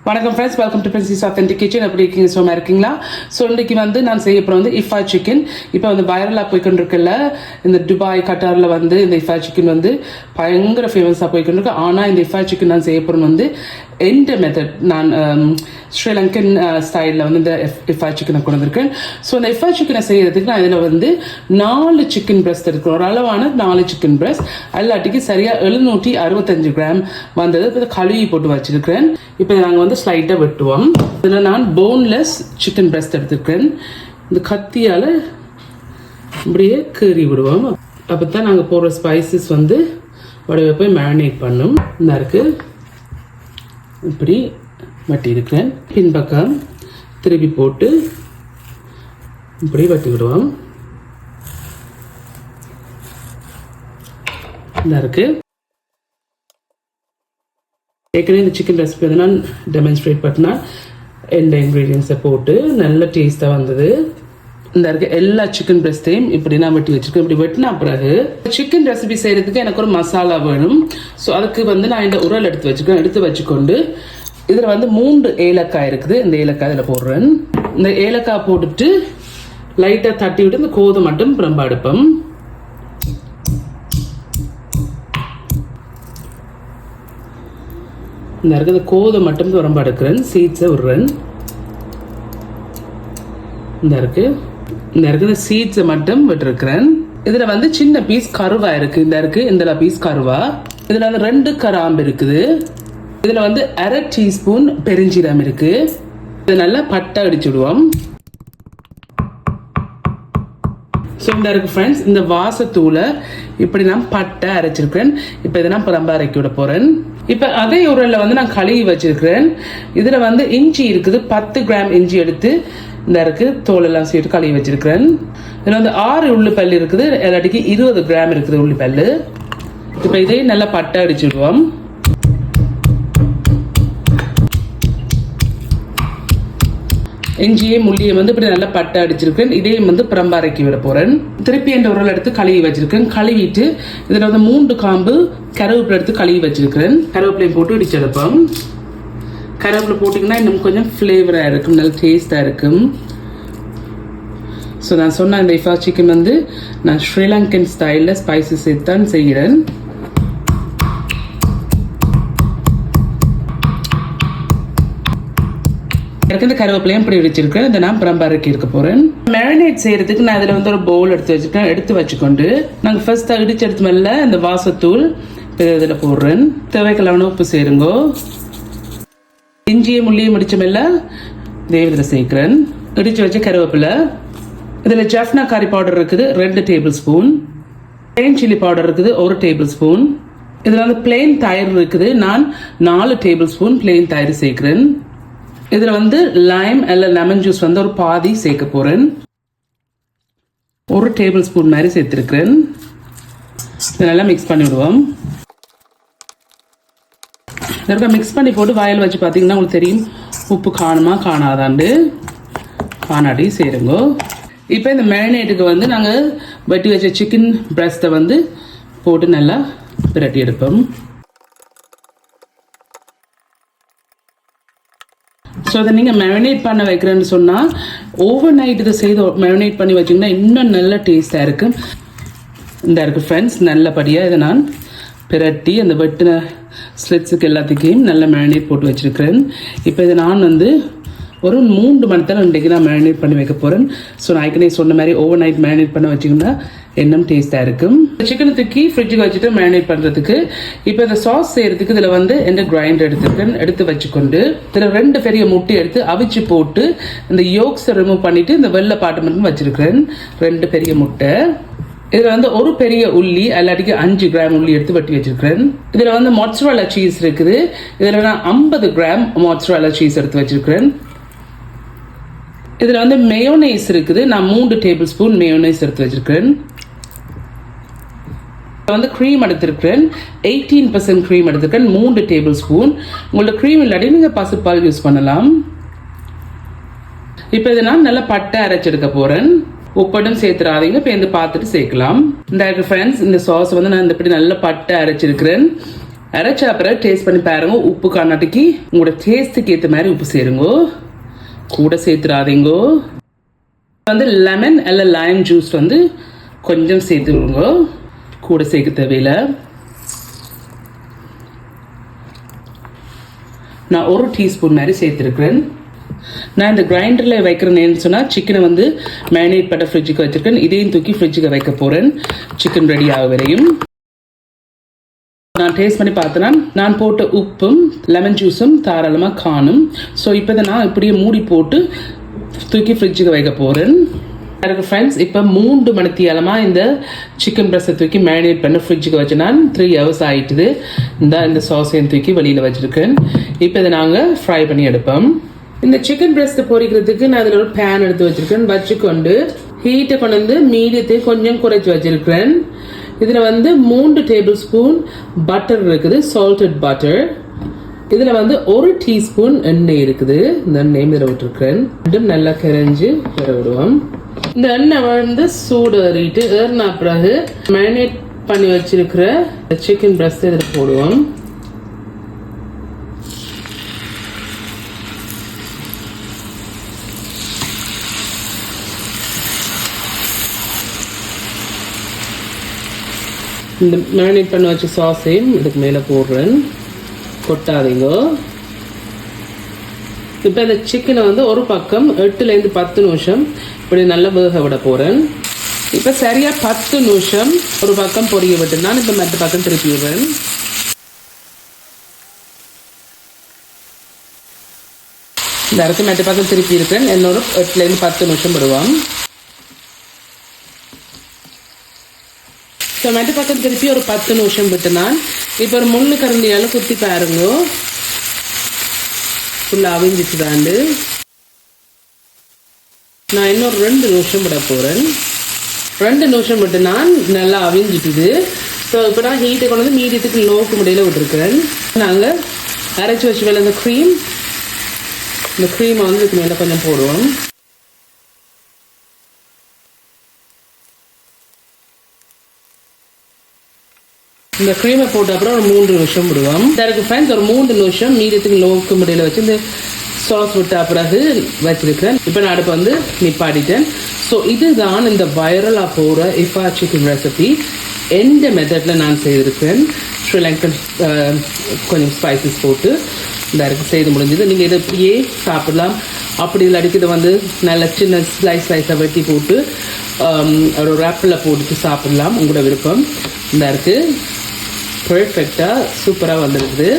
வணக்கம் friends, welcome to princess authentic kitchen. எப்படி இருக்கீங்க? சும்மா இருக்கீங்களா? ஸோ இன்றைக்கி நான் செய்ய போகிற இஃபா சிக்கன். இப்போ வைரலாக போய்கொண்டு இருக்குல்ல, இந்த துபாய் கட்டாரில் இந்த இஃபா சிக்கன் பயங்கர ஃபேமஸாக போய்கொண்டு இருக்கு. ஆனால் இந்த இஃபா சிக்கன் நான் செய்ய போகிறது எந்த மெத்தட், நான் ஸ்ரீலங்கன் ஸ்டைலில் இந்த இஃபா சிக்கனை கொண்டு வந்திருக்கேன். ஸோ இந்த இஃபா சிக்கனை செய்யறதுக்கு நான் இதில் 4 சிக்கன் பிரஸ்ட் இருக்கிற ஒரு அளவான 4 சிக்கன் பிரஸ்ட் எல்லாட்டிக்கு சரியாக 765 கிராம் வந்தது. இப்போ கழுவி போட்டு வச்சிருக்கிறேன். இப்போ நாங்கள் ஸ்லைட்டாக வெட்டுவோம். இதில் நான் போன்லெஸ் சிக்கன் பிரஸ்ட் எடுத்துருக்கேன். இந்த கத்தியால் இப்படியே கீறி விடுவோம். அப்போ தான் நாங்கள் போடுற ஸ்பைசஸ் உடவை போய் மேரினேட் பண்ணும். இந்த இருக்குது இப்படி வட்டி இருக்கிறேன். பின்பக்கம் திருப்பி போட்டு இப்படி வட்டி விடுவோம். இந்த இருக்கு. ஏற்கனவே இந்த சிக்கன் ரெசிபி நான் டெமான்ஸ்ட்ரேட் பண்ணா எந்த இன்க்ரீடியன்ஸை போட்டு நல்ல டேஸ்ட்டாக வந்தது. இந்த இருக்க எல்லா சிக்கன் பிரஸ்டையும் இப்படி நான் வெட்டி வச்சிருக்கேன். இப்படி வெட்டினா பிறகு சிக்கன் ரெசிபி செய்யறதுக்கு எனக்கு ஒரு மசாலா வேணும். ஸோ அதுக்கு நான் இந்த உரல் எடுத்து வச்சுக்கேன். எடுத்து வச்சுக்கொண்டு இதில் 3 ஏலக்காய் இருக்குது. இந்த ஏலக்காய் இதில் போடுறேன். இந்த ஏலக்காய் போட்டுட்டு லைட்டாக தட்டி விட்டு இந்த கோதுமை மட்டும் பிரம்ப அடுப்பம். இந்த இருக்கிற கோதுமை மட்டும் ரொம்ப அடுக்கிறேன். சீட்ஸை விடுறேன். இந்த இருக்கிற சீட்ஸை மட்டும் விட்டுருக்கிறேன். இதுல சின்ன பீஸ் கருவா இருக்கு. இந்த பீஸ் கருவா. இதுல 2 கிராம்பு இருக்குது. இதுல 1/2 டீஸ்பூன் பெருஞ்சீரம் இருக்கு. இது நல்லா பட்டை அடிச்சுடுவோம். ஸோ இந்த இருக்கு ஃப்ரெண்ட்ஸ், இந்த வாசத்தூளை இப்படி நான் பட்டை அரைச்சிருக்கிறேன். இப்போ இதை நான் ரொம்ப அரைக்கி விட போறேன். இப்போ அதே உரல்ல நான் கழுவி வச்சிருக்கிறேன். இதுல இஞ்சி இருக்குது. 10 கிராம் இஞ்சி எடுத்து இந்த இருக்கு தோலெல்லாம் சேர்த்து கழுவி வச்சிருக்கிறேன். இதில் 6 உள்ளிப்பல் இருக்குது. எல்லாட்டிக்கு 20 கிராம் இருக்குது உள்ளிப்பல். இப்போ இதையும் நல்லா பட்டை அடிச்சுடுவோம். இஞ்சியை முள்ளியை இப்படி நல்லா பட்டை அடிச்சிருக்கேன். இதையும் பிரம்ப அரைக்கி விட போறேன். திருப்பி என்ற உரல் எடுத்து கழுவி வச்சிருக்கேன். கழுவிட்டு இதுல 3 காம்பு கருவேப்பிலை எடுத்து கழுவி வச்சிருக்கிறேன். கருவேப்பிலையும் போட்டு இடிச்செடுப்போம். கருவேப்பிலை போட்டிங்கன்னா இன்னும் கொஞ்சம் ஃப்ளேவராக இருக்கும், நல்ல டேஸ்டாக இருக்கும். ஸோ நான் சொன்ன இந்த இஃபா சிக்கன் நான் ஸ்ரீலங்கன் ஸ்டைலில் ஸ்பைசஸ் சேர்த்து தான் செய்கிறேன். எனக்கு இந்த கருவேப்பிலையும் இப்படி வச்சிருக்கேன். இதை நான் பிரம்ப அரைக்கி இருக்க போறேன். மேரினேட் செய்யறதுக்கு நான் இதில் ஒரு பவுல் எடுத்து வச்சிருக்கேன். எடுத்து வச்சுக்கொண்டு நாங்கள் ஃபர்ஸ்ட் இடிச்சு எடுத்து மேல இந்த வாசத்தூள் இதில் போடுறேன். தேவைக்கெல்லாம் உப்பு சேருங்கோ. இஞ்சியை முள்ளியை முடிச்ச மேல இதில் சேர்க்கிறேன். இடிச்சு வச்ச கருவேப்பிலை. இதில் ஜஃப்னா கறி பவுடர் இருக்குது 2 table spoon. Plain chilli powder இருக்குது 1 டேபிள் ஸ்பூன். இதில் பிளெயின் தயிர் இருக்குது. நான் 4 டேபிள் ஸ்பூன் பிளெயின் தயிர் சேர்க்கிறேன். இதில் லைம் அல்ல லெமன் ஜூஸ் ஒரு பாதி சேர்க்க போறேன். 1 டேபிள் ஸ்பூன் மாதிரி சேர்த்திருக்கிறேன். நல்லா மிக்ஸ் பண்ணி விடுவோம். மிக்ஸ் பண்ணி போட்டு வாயில் வச்சு பார்த்தீங்கன்னா உங்களுக்கு தெரியும் உப்பு காணுமா காணாதாண்டு. காணாடி சேருங்க. இப்போ இந்த மேரினேட்டுக்கு நாங்கள் வெட்டி வச்ச சிக்கன் பிரஸ்ட்டை போட்டு நல்லா பிரட்டி எடுப்போம். ஸோ அதை நீங்கள் மேரினேட் பண்ண வைக்கிறேன்னு சொன்னால் ஓவர் நைட் இதை செய்து மேரினேட் பண்ணி வச்சிங்கன்னா இன்னும் நல்ல டேஸ்டாக இருக்கும். இந்த இருக்குது ஃப்ரெண்ட்ஸ், நல்லபடியாக இதை நான் பிரட்டி அந்த வெட்டின ஸ்லிட்ஸுக்கு எல்லாத்துக்கையும் நல்ல மேரினேட் போட்டு வச்சுருக்கிறேன். இப்போ இதை நான் ஒரு 3 மணி நேரம் இன்றைக்கு நான் மேரினேட் பண்ணி வைக்க போகிறேன். ஸோ நான் ஏற்கனவே சொன்ன மாதிரி ஓவர் நைட் மேரினேட் பண்ண வச்சிங்கன்னா இன்னும் டேஸ்ட்டாக இருக்கும். சிக்கனை தூக்கி ஃப்ரிட்ஜுக்கு வச்சுட்டு மேரினேட் பண்ணுறதுக்கு இப்போ இந்த சாஸ் செய்கிறதுக்கு இதில் எந்த கிரைண்டர் எடுத்துருக்கேன். எடுத்து வச்சுக்கொண்டு இதில் 2 பெரிய முட்டை எடுத்து அவிச்சு போட்டு இந்த யோக்ஸை ரிமூவ் பண்ணிவிட்டு இந்த வெள்ளை பாட்டு மட்டும் வச்சுருக்கிறேன். 2 பெரிய முட்டை. இதில் 1 பெரிய உள்ளி, எல்லாட்டிக்கு 5 கிராம் உள்ளி எடுத்து வெட்டி வச்சிருக்கிறேன். இதில் மொட்சரல்லா சீஸ் இருக்குது. இதில் நான் 50 கிராம் மொட்சரல்லா சீஸ் எடுத்து வச்சிருக்கிறேன். இதில் மேயோனைஸ் இருக்குது. நான் 3 டேபிள் ஸ்பூன் மேயோனைஸ் எடுத்து வச்சிருக்கிறேன். க்ரீம் எடுத்திருக்கிறேன். 18% க்ரீம் எடுத்திருக்கேன். 3 டேபிள் ஸ்பூன். உங்களோட க்ரீம் இல்லாட்டி நீங்கள் பசுப்பால் யூஸ் பண்ணலாம். இப்போ இதை நான் நல்லா பட்டை அரைச்செடுக்க போகிறேன். உப்படும் சேர்த்துறாதீங்க. இப்போ பார்த்துட்டு சேர்க்கலாம். இந்த ஃப்ரெண்ட்ஸ், இந்த சாஸ் நான் இப்படி நல்லா பட்டை அரைச்சிருக்கிறேன். அரைச்ச அப்புறம் டேஸ்ட் பண்ணி பாருங்க. உப்பு காணாட்டிக்கு உங்களோட டேஸ்ட்டுக்கு ஏற்ற மாதிரி உப்பு சேருங்க, கூட சேர்த்துடாதீங்க. வந்து லெமன் அல்ல லைம் ஜூஸ் வந்து கொஞ்சம் சேர்த்து விடுங்க, கூட சேர்க்க தேவையில்லை. நான் 1 டீஸ்பூன் மாதிரி சேர்த்துருக்கிறேன். நான் இந்த கிரைண்டரில் வைக்கிறேன்னு சொன்னால் சிக்கனை வந்து மேரினேட் பண்ண ஃப்ரிட்ஜுக்கு வச்சுருக்கேன். இதையும் தூக்கி ஃப்ரிட்ஜுக்கு வைக்க போகிறேன் சிக்கன் ரெடி ஆக வரையும். நான் டேஸ்ட் பண்ணி பார்த்தேன்னா நான் போட்ட உப்பும் லெமன் ஜூஸும் தாராளமாக காணும். ஸோ இப்போ இதை நான் இப்படியே மூடி போட்டு தூக்கி ஃப்ரிட்ஜுக்கு வைக்க போகிறேன். எனக்கு ஃப்ரெண்ட்ஸ் இப்போ 3 மணித்தியாலமாக இந்த சிக்கன் பிரஸ்ஸை தூக்கி மேரினேட் பண்ண ஃப்ரிட்ஜுக்கு வச்சு நான் 3 ஹவர்ஸ் ஆகிட்டுது. இந்த சாஸையும் தூக்கி வெளியில் வச்சுருக்கேன். இப்போ இதை நாங்கள் ஃப்ரை பண்ணி எடுப்போம். இந்த சிக்கன் பிரஸ்ட்டை பொரிக்கிறதுக்கு நான் அதில் ஒரு பேன் எடுத்து வச்சுருக்கேன். வச்சுக்கொண்டு ஹீட்டை கொண்டு வந்து மீடியத்தை கொஞ்சம் குறைச்சி வச்சுருக்கிறேன். இதில் வந்து 3 டேபிள் ஸ்பூன் பட்டர் இருக்குது, சால்டட் பட்டர். இதில் வந்து 1 டீஸ்பூன் எண்ணெய் இருக்குது. இந்த எண்ணெய் இதில் விட்டுருக்கேன். நல்லா கரைஞ்சி வர விடுவோம். இந்த எண்ணெய் வந்து சூடு ஏறினா பிறகு மேரினேட் பண்ணி வச்சிருக்கிற சிக்கன் பிரஸ்ட் இதில் போடுவோம். இந்த மேரினேட் பண்ணி வச்ச சாஸையும் இதுக்கு மேலே போடுறேன், கொட்டாதீங்க. இப்போ இந்த சிக்கனை வந்து ஒரு பக்கம் 8லேருந்து 10 நிமிஷம் இப்படி நல்லா வேக விட போகிறேன். இப்போ சரியாக 10 நிமிஷம் ஒரு பக்கம் பொரிய விட்டு நான் இப்போ மற்ற பக்கம் திருப்பி விடுறேன். இந்த இடத்து மற்ற பக்கம் திருப்பி இருக்கேன். என்னோட 8லேருந்து 10 நிமிஷம் விடுவோம். ஸோ மற்ற பக்கம் திருப்பி ஒரு 10 நிமிஷம் விட்டு நான் இப்போ ஒரு முள்ளு கரண்டியால் குத்தி பாருங்க, ஃபுல்லாக அவிஞ்சிச்சுதாண்டு. நான் இன்னொரு 2 நிமிஷம் விட போகிறேன். 2 நிமிஷம் விட்டு நான் நல்லா அவிஞ்சிட்டுது. ஸோ இப்போ நான் ஹீட்டை கொண்டு வந்து மீடியத்துக்கு லோக்கு முடியல விட்டுருக்கேன். நாங்கள் அரைச்சி வச்சு மேலே இந்த க்ரீமை வந்து இதுக்கு மேலே கொஞ்சம் போடுவோம். இந்த க்ரீமை போட்ட அப்புறம் ஒரு 3 நிமிஷம் விடுவோம். இதற்கு ஃப்ரெண்ட்ஸ் ஒரு 3 நிமிஷம் மீடியத்துக்கு லோக்கு முடியல வச்சு இந்த சாஸ் விட்ட பிறகு வச்சிருக்கிறேன். இப்போ நான் அடுப்பை வந்து நிப்பாட்டிட்டேன். ஸோ இதுதான் இந்த வைரலாக போகிற இஃபா சிக்கன் ரெசிபி. எந்த மெத்தடில் நான் செய்திருக்கேன். ஸ்ரீலங்கன் கொஞ்சம் ஸ்பைசஸ் போட்டு இந்த இருக்கு செய்து முடிஞ்சது. நீங்கள் இதை இப்படியே சாப்பிடலாம். அப்படி இல்லாட்டிக்கு இதை வந்து நல்ல சின்ன ஸ்லைஸாக வெட்டி போட்டு ஒரு ரேப்பில் போட்டுட்டு சாப்பிடலாம், உங்களோட விருப்பம். இந்த இருக்கு பர்ஃபெக்டாக சூப்பராக வந்துருக்குது.